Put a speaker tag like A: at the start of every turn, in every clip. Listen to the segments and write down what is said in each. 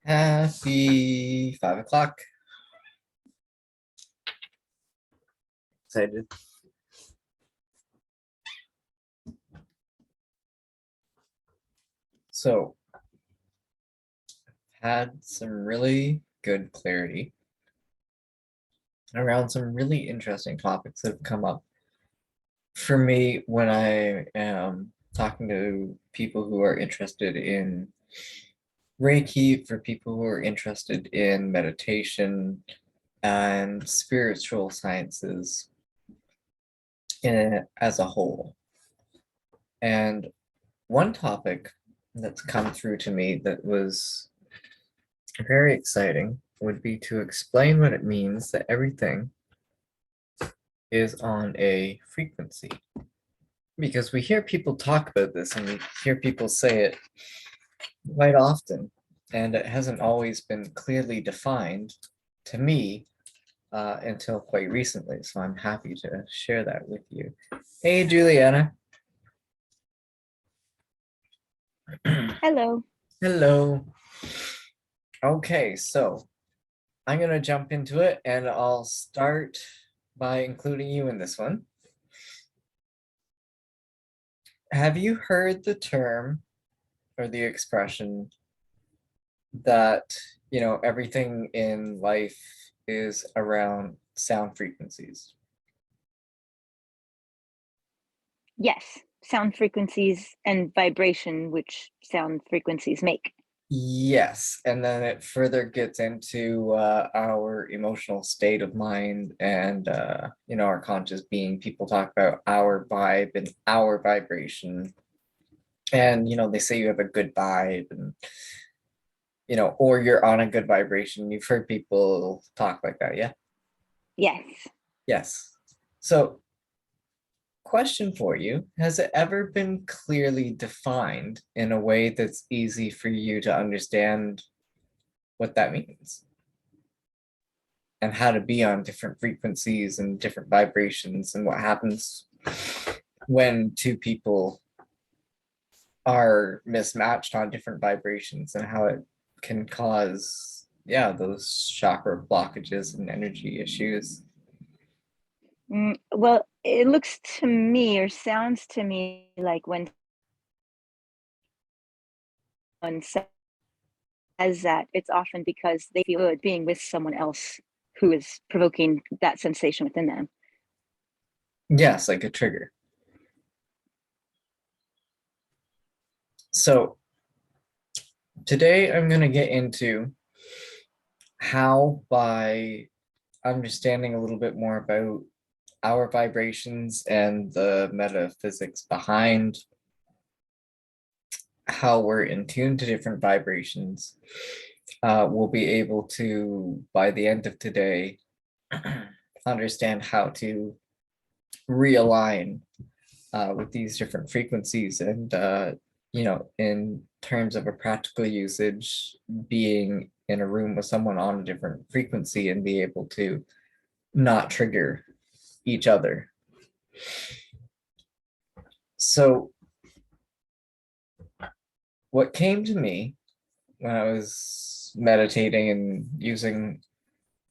A: Happy 5 o'clock. Excited. So, had some really good clarity around some really interesting topics that have come up for me when I am talking to people who are interested in Reiki, for people who are interested in meditation and spiritual sciences as a whole. And one topic that's come through to me that was very exciting would be to explain what it means that everything is on a frequency. Because we hear people talk about this and we hear people say it quite often, and it hasn't always been clearly defined to me until quite recently. So I'm happy to share that with you. Hey, Juliana.
B: Hello.
A: Hello. Okay, so I'm going to jump into it and I'll start by including you in this one. Have you heard the term or the expression that, everything in life is around sound frequencies?
B: Yes, sound frequencies and vibration, which sound frequencies make.
A: Yes, and then it further gets into our emotional state of mind and our conscious being. People talk about our vibe and our vibration, and they say you have a good vibe, and or you're on a good vibration. You've heard people talk like that, yeah?
B: Yes.
A: Yes. So, question for you, has it ever been clearly defined in a way that's easy for you to understand what that means and how to be on different frequencies and different vibrations and what happens when two people are mismatched on different vibrations and how it can cause those chakra blockages and energy issues?
B: Well, it looks to me or sounds to me like when someone says that, it's often because they feel good being with someone else who is provoking that sensation within them.
A: Yes, like a trigger. So today I'm going to get into how, by understanding a little bit more about our vibrations and the metaphysics behind how we're in tune to different vibrations, we'll be able to, by the end of today, understand how to realign with these different frequencies and in terms of a practical usage, being in a room with someone on a different frequency and be able to not trigger each other. So what came to me when I was meditating and using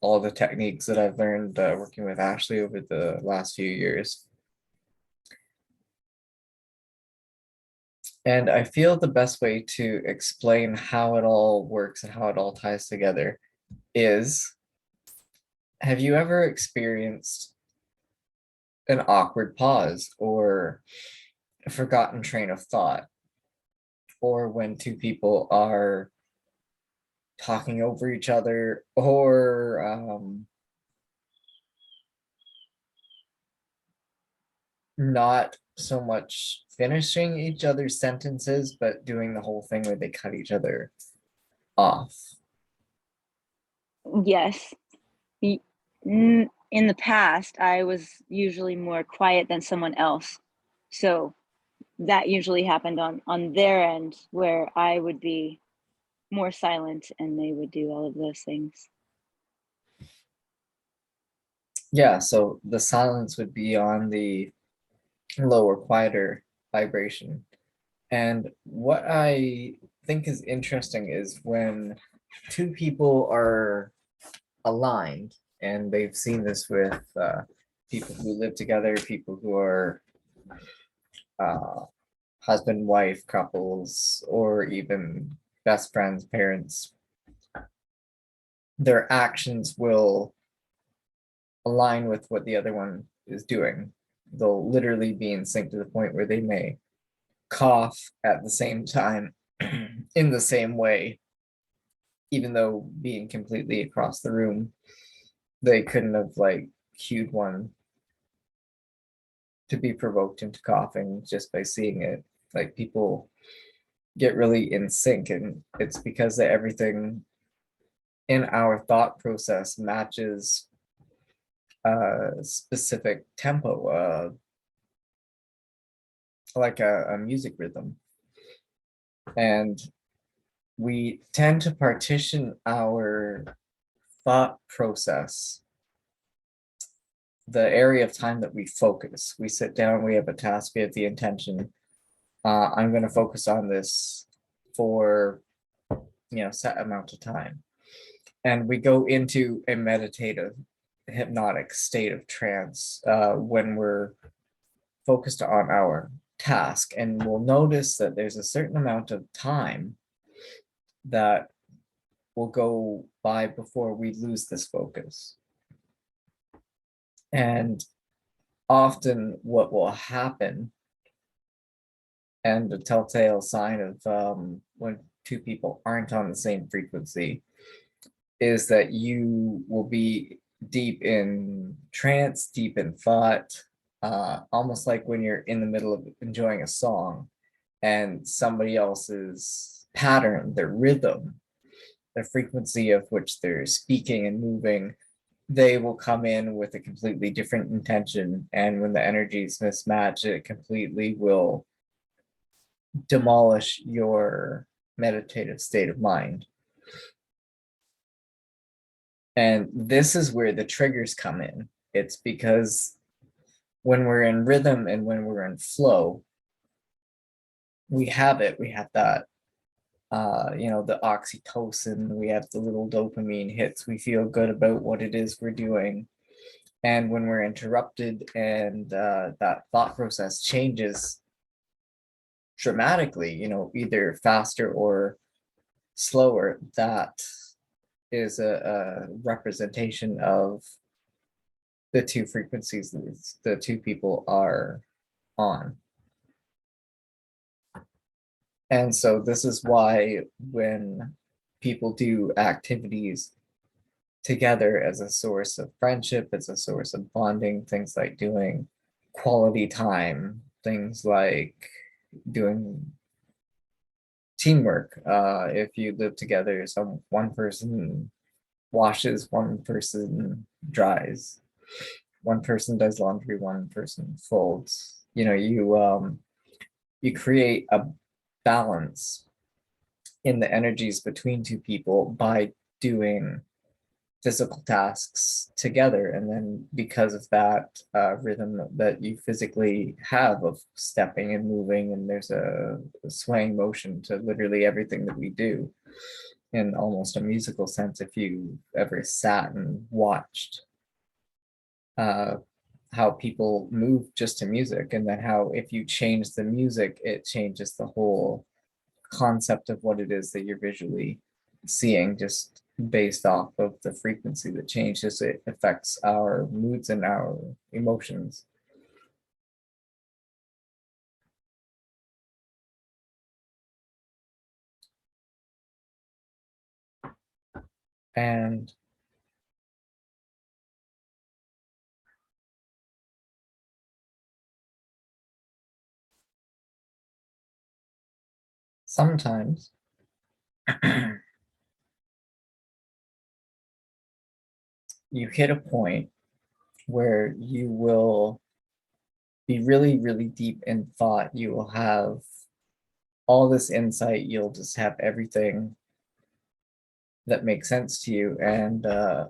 A: all the techniques that I've learned working with Ashley over the last few years, and I feel the best way to explain how it all works and how it all ties together is, have you ever experienced an awkward pause or a forgotten train of thought, or when two people are talking over each other, or not so much finishing each other's sentences, but doing the whole thing where they cut each other off?
B: Yes. In the past, I was usually more quiet than someone else. So that usually happened on their end, where I would be more silent and they would do all of those things.
A: Yeah, so the silence would be on the lower, quieter vibration. And what I think is interesting is when two people are aligned, and they've seen this with people who live together, people who are uh, husband wife couples, or even best friends, parents. Their actions will align with what the other one is doing. They'll literally be in sync to the point where they may cough at the same time in the same way, even though being completely across the room, they couldn't have like cued one to be provoked into coughing just by seeing it. Like people get really in sync, and it's because that everything in our thought process matches a specific tempo, like a music rhythm. And we tend to partition our thought process, the area of time that we focus. We sit down, we have a task, we have the intention. I'm going to focus on this for set amount of time, and we go into a meditative hypnotic state of trance when we're focused on our task, and we'll notice that there's a certain amount of time that will go by before we lose this focus. And often what will happen, and a telltale sign of when two people aren't on the same frequency, is that you will be deep in trance, deep in thought, almost like when you're in the middle of enjoying a song and somebody else's pattern, their rhythm, the frequency of which they're speaking and moving, they will come in with a completely different intention. And when the energies mismatch, it completely will demolish your meditative state of mind. And this is where the triggers come in. It's because when we're in rhythm and when we're in flow, we have that, the oxytocin, we have the little dopamine hits, we feel good about what it is we're doing. And when we're interrupted and that thought process changes dramatically, either faster or slower, that is a representation of the two frequencies that the two people are on. And so this is why when people do activities together as a source of friendship, as a source of bonding, things like doing quality time, things like doing teamwork. If you live together, one person washes, one person dries, one person does laundry, one person folds. You create a balance in the energies between two people by doing physical tasks together. And then because of that rhythm that you physically have of stepping and moving, and there's a swaying motion to literally everything that we do in almost a musical sense. If you ever sat and watched how people move just to music, and then how if you change the music, it changes the whole concept of what it is that you're visually seeing, just based off of the frequency that changes. It affects our moods and our emotions. And sometimes you hit a point where you will be really, really deep in thought. You will have all this insight. You'll just have everything that makes sense to you. And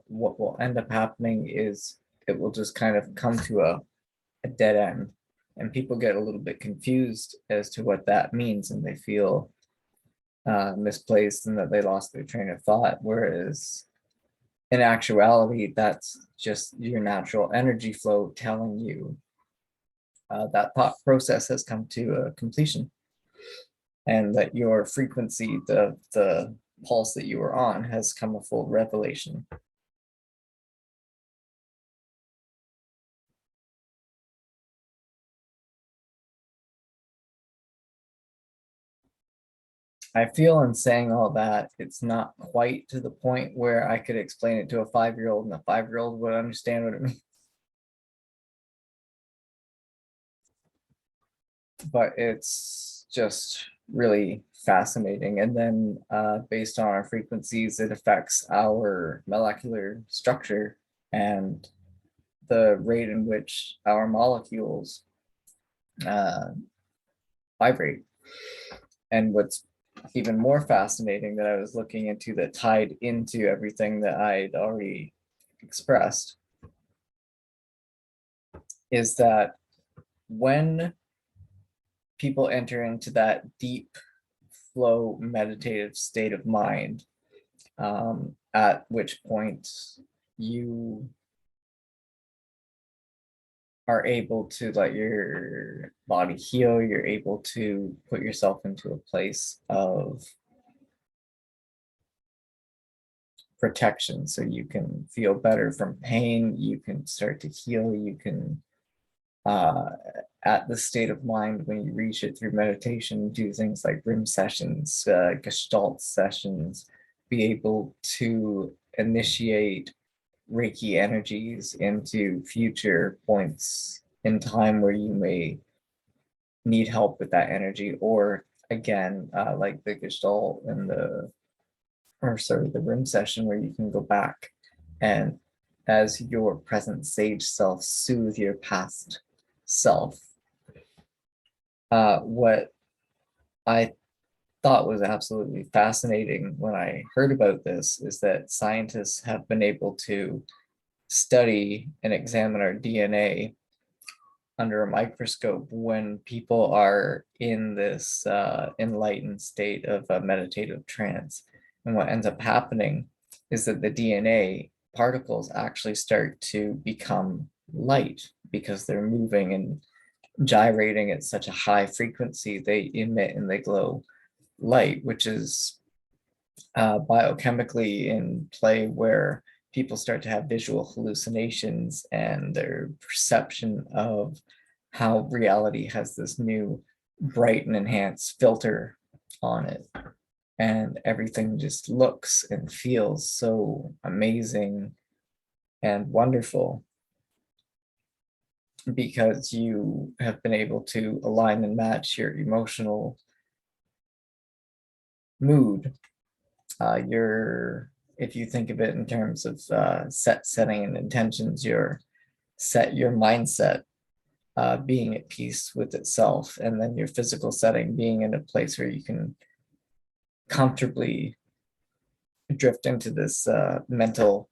A: what will end up happening is it will just kind of come to a dead end. And people get a little bit confused as to what that means. And they feel misplaced and that they lost their train of thought, whereas in actuality, that's just your natural energy flow telling you that thought process has come to a completion, and that your frequency, the pulse that you were on, has come a full revelation. I feel in saying all that, it's not quite to the point where I could explain it to a 5-year-old and a 5-year-old would understand what it means. But it's just really fascinating. And then based on our frequencies, it affects our molecular structure and the rate in which our molecules vibrate. And what's even more fascinating that I was looking into that tied into everything that I'd already expressed is that when people enter into that deep flow meditative state of mind, at which point you are able to let your body heal, you're able to put yourself into a place of protection so you can feel better from pain, you can start to heal, you can at the state of mind when you reach it through meditation, do things like RIM sessions, Gestalt sessions, be able to initiate Reiki energies into future points in time where you may need help with that energy, or again, like the Gestalt and the RIM session where you can go back and as your present sage self soothe your past self. What I thought was absolutely fascinating when I heard about this is that scientists have been able to study and examine our DNA under a microscope when people are in this enlightened state of a meditative trance. And what ends up happening is that the DNA particles actually start to become light because they're moving and gyrating at such a high frequency. They emit and they glow light, which is biochemically in play where people start to have visual hallucinations and their perception of how reality has this new bright and enhanced filter on it. And everything just looks and feels so amazing and wonderful because you have been able to align and match your emotional mood. If you think of it in terms of setting and intentions, your mindset being at peace with itself, and then your physical setting being in a place where you can comfortably drift into this mental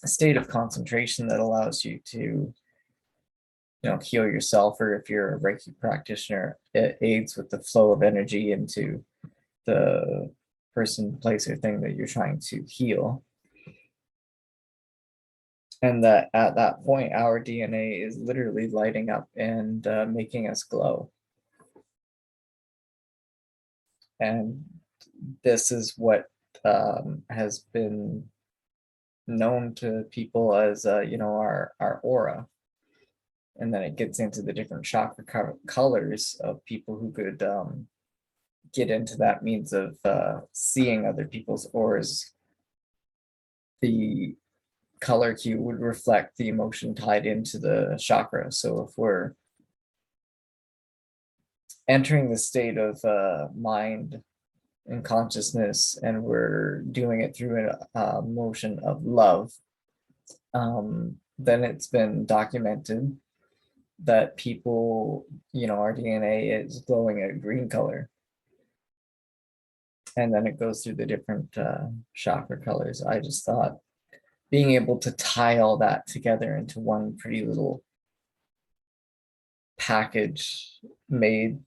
A: state of concentration that allows you to heal yourself, or if you're a Reiki practitioner, it aids with the flow of energy into the person, place, or thing that you're trying to heal. And that at that point, our DNA is literally lighting up and making us glow. And this is what has been known to people as, our aura. And then it gets into the different chakra colors of people who could get into that means of seeing other people's auras. The color cue would reflect the emotion tied into the chakra. So if we're entering the state of mind and consciousness and we're doing it through a motion of love, then it's been documented that people, our DNA is glowing a green color. And then it goes through the different chakra colors. I just thought being able to tie all that together into one pretty little package made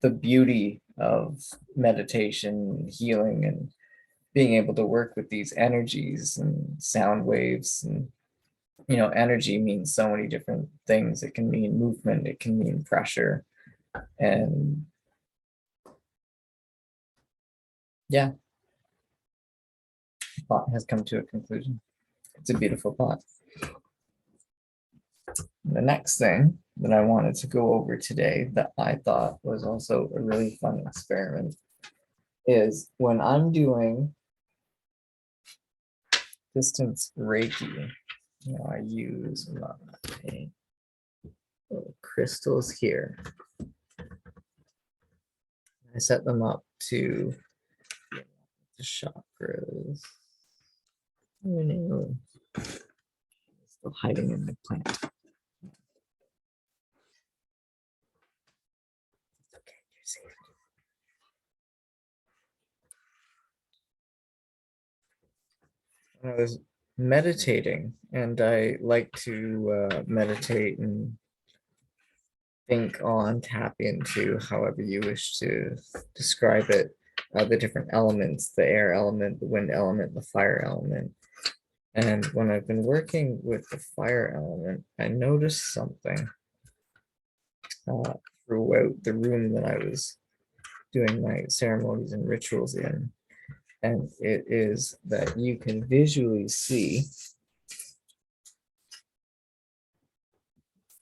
A: the beauty of meditation, healing, and being able to work with these energies and sound waves. And energy means so many different things. It can mean movement, it can mean pressure, and yeah, the thought has come to a conclusion. It's a beautiful thought. The next thing that I wanted to go over today that I thought was also a really fun experiment is when I'm doing distance Reiki, I use my little crystals here. I set them up to the chakras. Oh no, still hiding in my plant. It's okay, you're safe. When I was meditating, and I like to meditate and think on, tap into, however you wish to describe it, the different elements, the air element, the wind element, the fire element. And when I've been working with the fire element, I noticed something throughout the room that I was doing my ceremonies and rituals in. And it is that you can visually see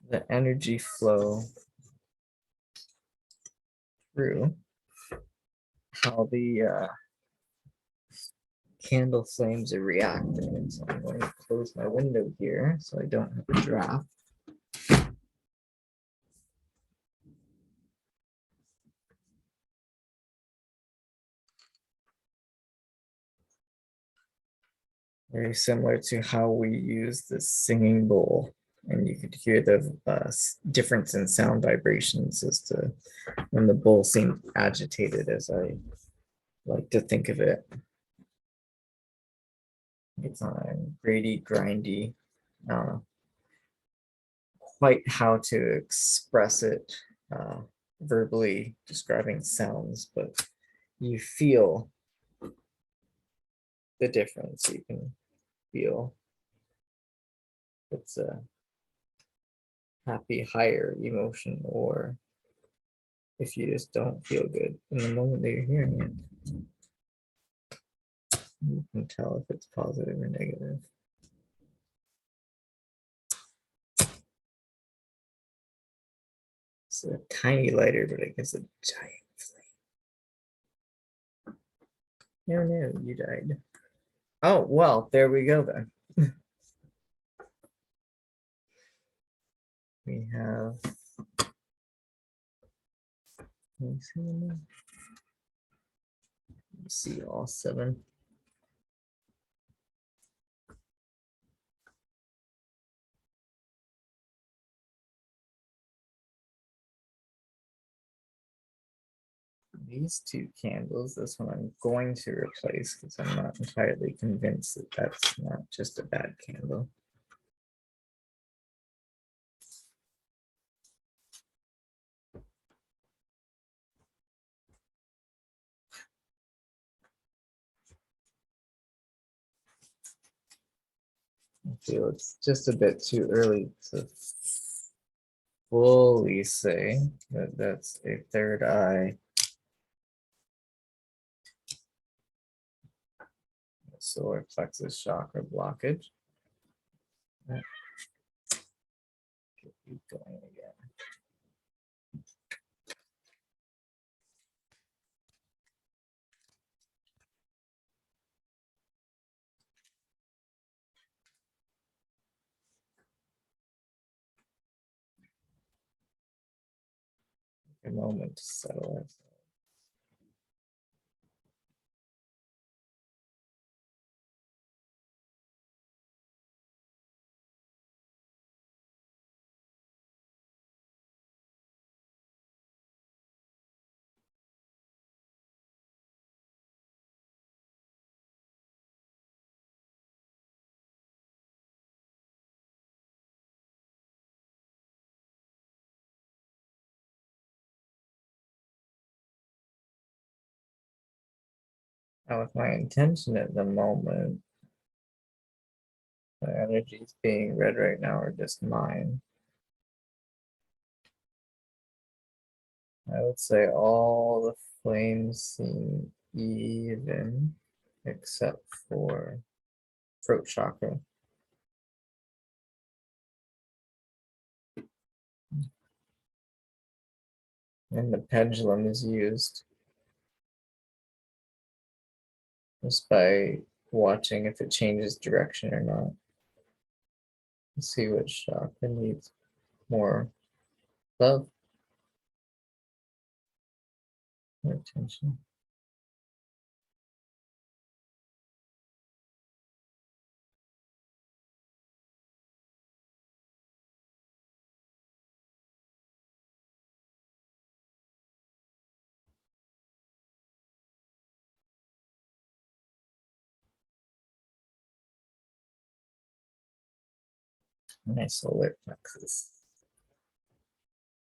A: the energy flow through, how the candle flames are reacting. So I'm going to close my window here so I don't have a draft. Very similar to how we use the singing bowl. And you could hear the difference in sound vibrations as to when the bowl seemed agitated, as I like to think of it. It's on grady, grindy, quite how to express it verbally, describing sounds, but you feel the difference. You can feel it's a happy, higher emotion, or if you just don't feel good in the moment that you're hearing it, you can tell if it's positive or negative. It's a tiny lighter, but it gives a giant flame. No, no, you died. Oh, well, there we go then. We have, let me see all 7. These 2 candles, this one I'm going to replace because I'm not entirely convinced that that's not just a bad candle. I feel it's just a bit too early to fully say that that's a third eye. Solar plexus chakra blockage. Keep going again. A moment to settle it. And with my intention at the moment, the energies being read right now are just mine. I would say all the flames seem even, except for throat chakra. And the pendulum is used just by watching if it changes direction or not. Let's see which chakra needs more love or attention. My solar plexus.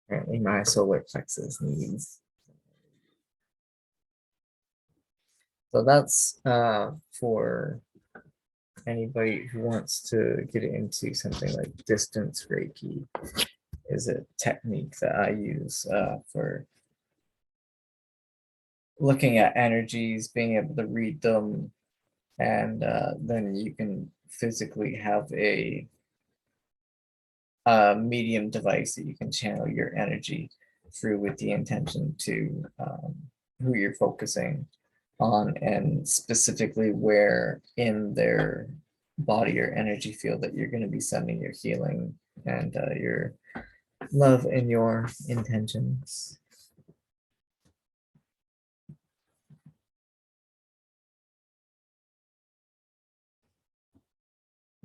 A: Apparently my solar plexus needs. So that's for anybody who wants to get into something like distance Reiki. Is a technique that I use for looking at energies, being able to read them, and then you can physically have a medium device that you can channel your energy through with the intention to who you're focusing on and specifically where in their body or energy field that you're going to be sending your healing and your love and your intentions.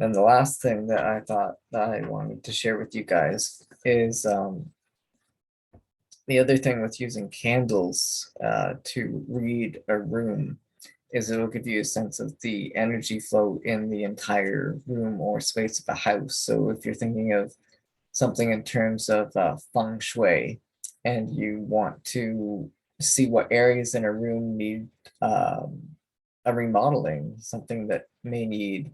A: And the last thing that I thought that I wanted to share with you guys is the other thing with using candles to read a room is it'll give you a sense of the energy flow in the entire room or space of a house. So if you're thinking of something in terms of feng shui and you want to see what areas in a room need a remodeling, something that may need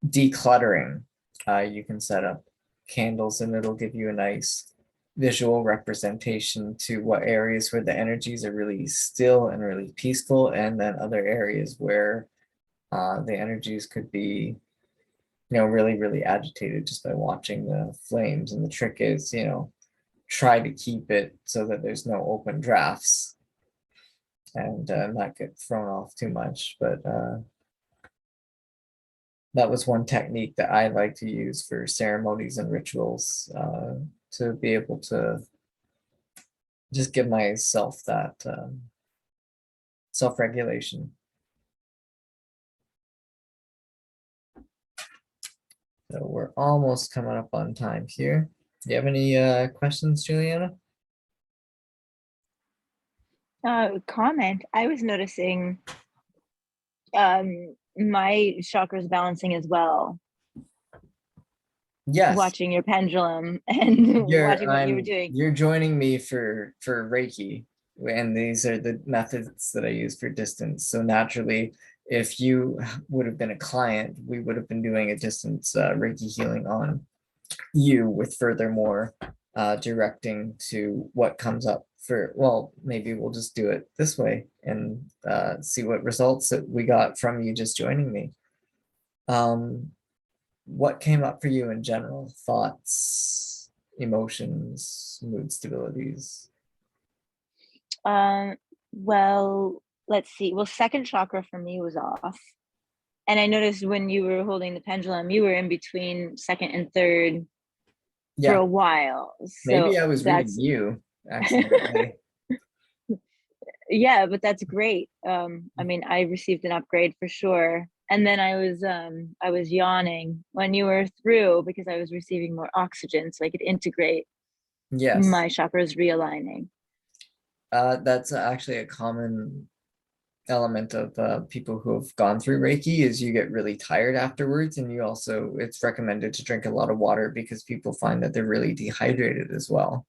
A: decluttering, you can set up candles and it'll give you a nice visual representation to what areas where the energies are really still and really peaceful, and then other areas where the energies could be, really, really agitated just by watching the flames. And the trick is, try to keep it so that there's no open drafts and not get thrown off too much. But that was one technique that I like to use for ceremonies and rituals to be able to just give myself that self-regulation. So we're almost coming up on time here. Do you have any questions, Juliana?
B: Comment. I was noticing my chakras balancing as well,
A: Yes.
B: watching your pendulum and watching what you were doing.
A: You're joining me for Reiki, and these are the methods that I use for distance. So naturally, if you would have been a client, we would have been doing a distance Reiki healing on you with furthermore directing to what comes up for, well, maybe we'll just do it this way and see what results that we got from you just joining me. What came up for you in general? Thoughts, emotions, mood stabilities?
B: Well, let's see. Well, second chakra for me was off. And I noticed when you were holding the pendulum, you were in between second and third for a while. So
A: maybe I was reading you accidentally.
B: Yeah, but that's great. I mean, I received an upgrade for sure. And then I was yawning when you were through because I was receiving more oxygen so I could integrate my chakras realigning.
A: That's actually a common element of people who have gone through Reiki is you get really tired afterwards, and you also, it's recommended to drink a lot of water because people find that they're really dehydrated as well.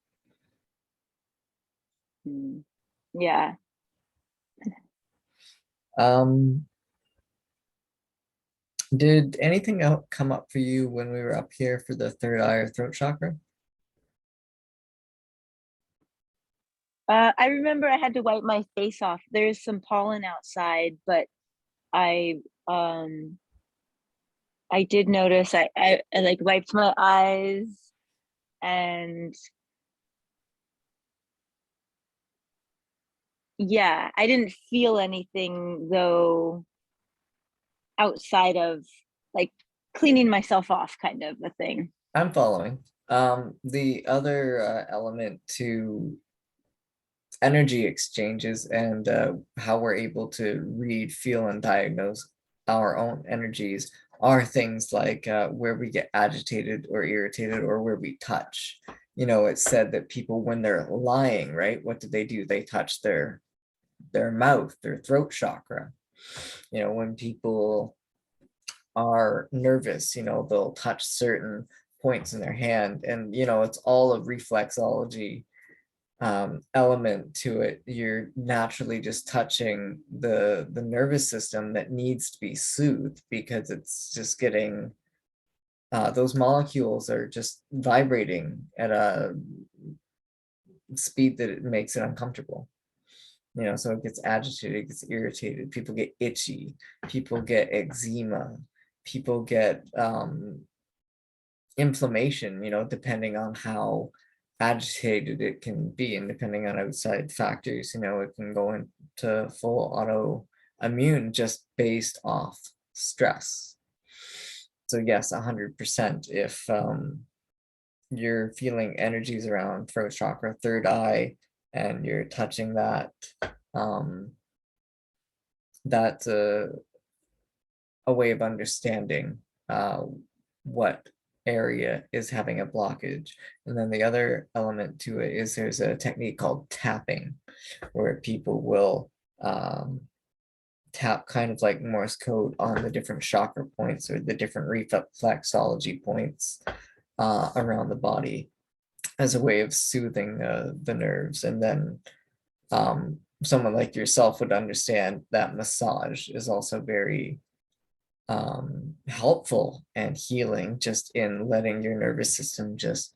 B: Yeah.
A: Did anything else come up for you when we were up here for the third eye or throat chakra?
B: I remember I had to wipe my face off. There's some pollen outside, but I um I did notice I like wiped my eyes, and yeah, I didn't feel anything though outside of like cleaning myself off kind of a thing.
A: I'm following. The other element to energy exchanges and how we're able to read, feel, and diagnose our own energies are things like where we get agitated or irritated or where we touch. You know, it's said that people, when they're lying, right, what do? They touch their mouth, their throat chakra. You know, when people are nervous, you know, they'll touch certain points in their hand, and you know, it's all a reflexology element to it. You're naturally just touching the nervous system that needs to be soothed because it's just getting those molecules are just vibrating at a speed that it makes it uncomfortable. You know, so it gets agitated, it gets irritated, people get itchy, people get eczema, people get inflammation, you know, depending on how agitated it can be and depending on outside factors, you know, it can go into full autoimmune just based off stress. So yes, 100%. If you're feeling energies around throat chakra, third eye, and you're touching that, um, that's a way of understanding what area is having a blockage. And then the other element to it is there's a technique called tapping, where people will tap kind of like Morse code on the different chakra points or the different reflexology points around the body as a way of soothing the nerves. And then someone like yourself would understand that massage is also very helpful and healing, just in letting your nervous system just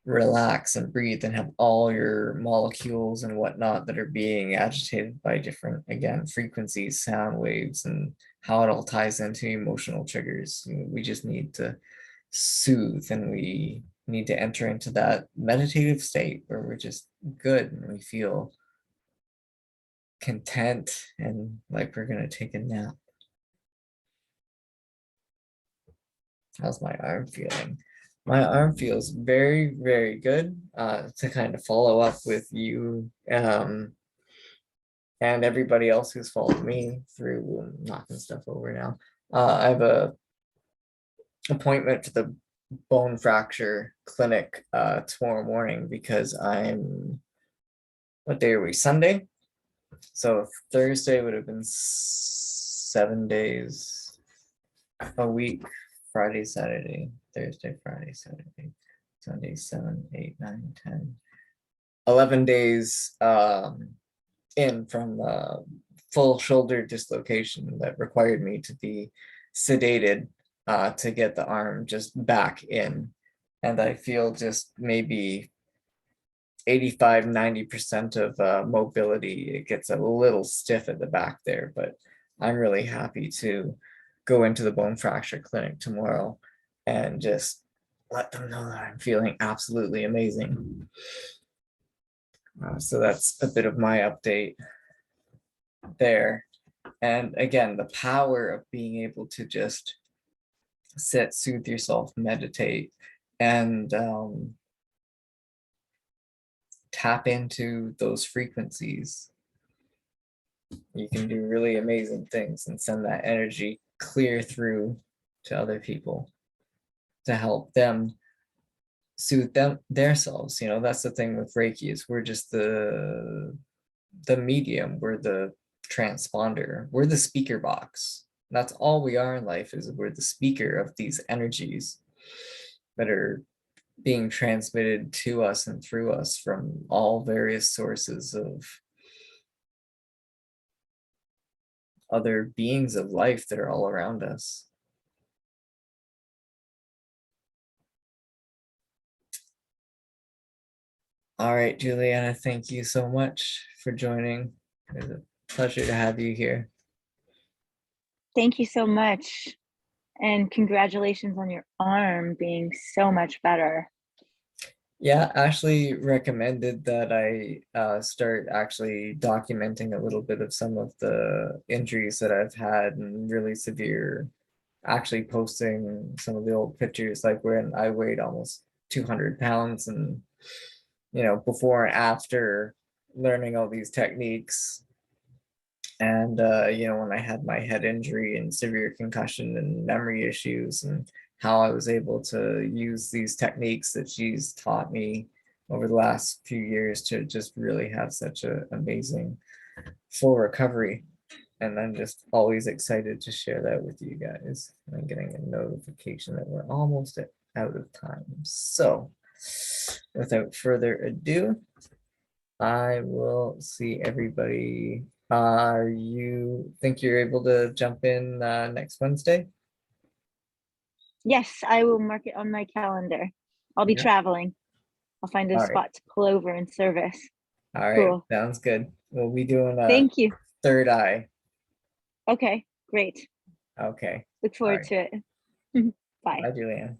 A: relax and breathe and have all your molecules and whatnot that are being agitated by different, again, frequencies, sound waves, and how it all ties into emotional triggers. We just need to soothe, and we need to enter into that meditative state where we're just good and we feel content and like we're going to take a nap. How's my arm feeling? My arm feels very, very good. To kind of follow up with you and everybody else who's followed me through knocking stuff over now. I have a appointment to the bone fracture clinic tomorrow morning because what day are we? Sunday? So Thursday would have been 7 days a week. Friday, Saturday, Thursday, Friday, Saturday, Sunday, 7, 8, 9, 10, 11 days in from full shoulder dislocation that required me to be sedated to get the arm just back in. And I feel just maybe 85, 90% of mobility. It gets a little stiff at the back there, but I'm really happy to go into the bone fracture clinic tomorrow and just let them know that I'm feeling absolutely amazing. So that's a bit of my update there. And again, the power of being able to just sit, soothe yourself, meditate, and tap into those frequencies. You can do really amazing things and send that energy clear through to other people to help them soothe their selves. You know, that's the thing with Reiki, is we're just the medium, we're the transponder, we're the speaker box. That's all we are in life, is we're the speaker of these energies that are being transmitted to us and through us from all various sources of other beings of life that are all around us. All right, Juliana, thank you so much for joining. It was a pleasure to have you here.
B: Thank you so much. And congratulations on your arm being so much better.
A: Yeah, Ashley recommended that I start actually documenting a little bit of some of the injuries that I've had and really severe, actually posting some of the old pictures, like when I weighed almost 200 pounds and, before and after learning all these techniques. And, when I had my head injury and severe concussion and memory issues, and how I was able to use these techniques that she's taught me over the last few years to just really have such an amazing full recovery. And I'm just always excited to share that with you guys. I'm getting a notification that we're almost out of time. So without further ado, I will see everybody. You think you're able to jump in next Wednesday?
B: Yes, I will mark it on my calendar. I'll be
A: Yeah.
B: traveling. I'll find a
A: All right.
B: spot to pull over and service.
A: All right.
B: Cool.
A: Sounds good. We'll be doing a
B: Thank you.
A: third eye.
B: Okay, great.
A: Okay.
B: Look
A: All
B: forward
A: right.
B: to it. Bye.
A: Bye, Julianne.